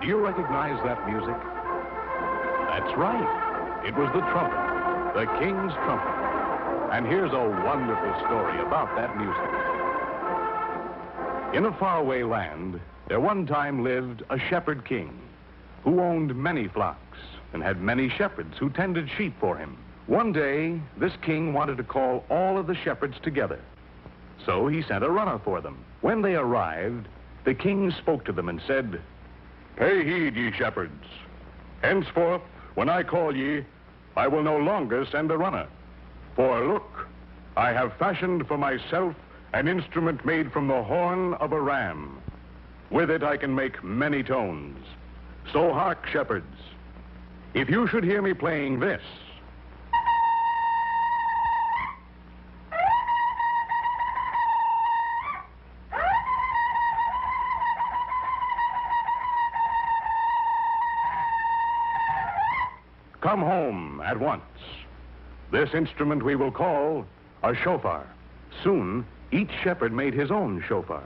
Do you recognize that music? That's right. It was the trumpet, the king's trumpet. And here's a wonderful story about that music. In a faraway land, there one time lived a shepherd king who owned many flocks and had many shepherds who tended sheep for him. One day, this king wanted to call all of the shepherds together. So he sent a runner for them. When they arrived, the king spoke to them and said, "Pay heed, ye shepherds. Henceforth, when I call ye, I will no longer send a runner. For look, I have fashioned for myself an instrument made from the horn of a ram. With it I can make many tones. So hark, shepherds. If you should hear me playing this, come home at once. This instrument we will call a shofar." Soon, each shepherd made his own shofar,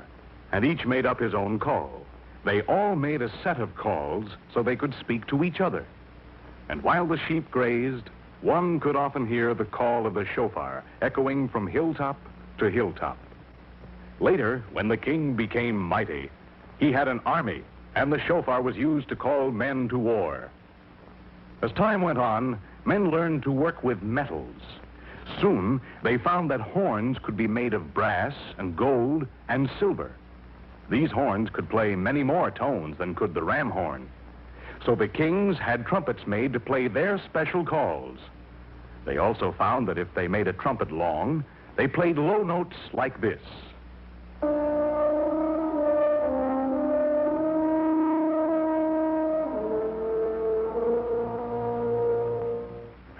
and each made up his own call. They all made a set of calls so they could speak to each other. And while the sheep grazed, one could often hear the call of the shofar echoing from hilltop to hilltop. Later, when the king became mighty, he had an army, and the shofar was used to call men to war. As time went on, men learned to work with metals. Soon, they found that horns could be made of brass and gold and silver. These horns could play many more tones than could the ram horn. So the kings had trumpets made to play their special calls. They also found that if they made a trumpet long, they played low notes like this.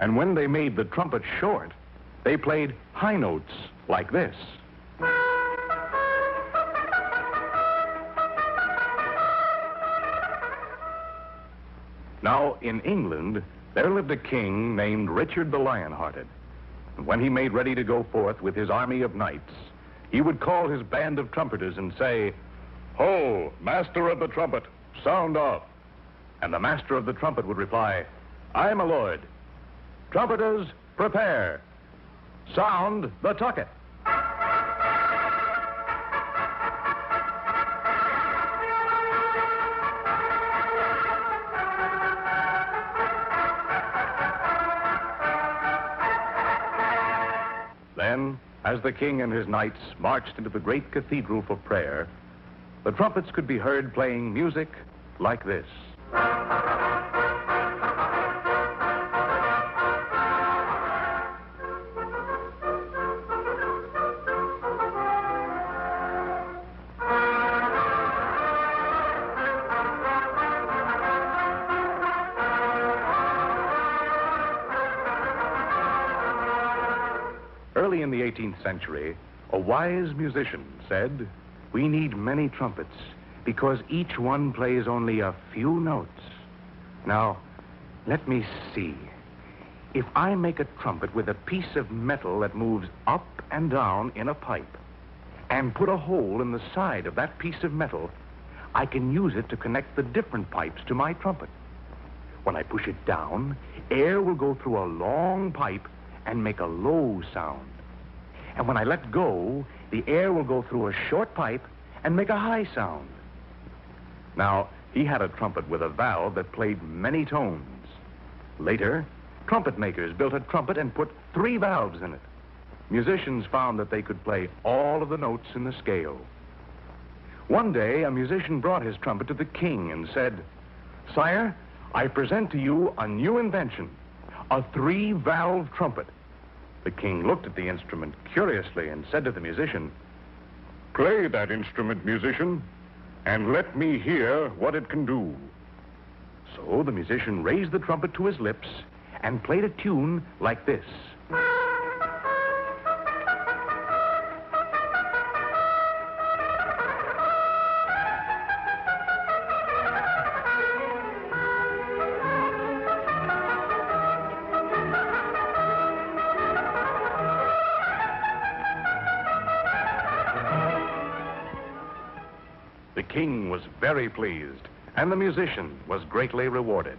And when they made the trumpet short, they played high notes like this. Now, in England, there lived a king named Richard the Lionhearted. And when he made ready to go forth with his army of knights, he would call his band of trumpeters and say, "Ho, master of the trumpet, sound off." And the master of the trumpet would reply, "Aye, my lord. Trumpeters, prepare. Sound the tucket." Then, as the king and his knights marched into the great cathedral for prayer, the trumpets could be heard playing music like this. Early in the 18th century, a wise musician said, "We need many trumpets because each one plays only a few notes." Now, let me see. If I make a trumpet with a piece of metal that moves up and down in a pipe and put a hole in the side of that piece of metal, I can use it to connect the different pipes to my trumpet. When I push it down, air will go through a long pipe and make a low sound. And when I let go, the air will go through a short pipe and make a high sound. Now, he had a trumpet with a valve that played many tones. Later, trumpet makers built a trumpet and put 3 valves in it. Musicians found that they could play all of the notes in the scale. One day, a musician brought his trumpet to the king and said, "Sire, I present to you a new invention, a 3-valve trumpet." The king looked at the instrument curiously and said to the musician, "Play that instrument, musician, and let me hear what it can do." So the musician raised the trumpet to his lips and played a tune like this. The king was very pleased, And the musician was greatly rewarded.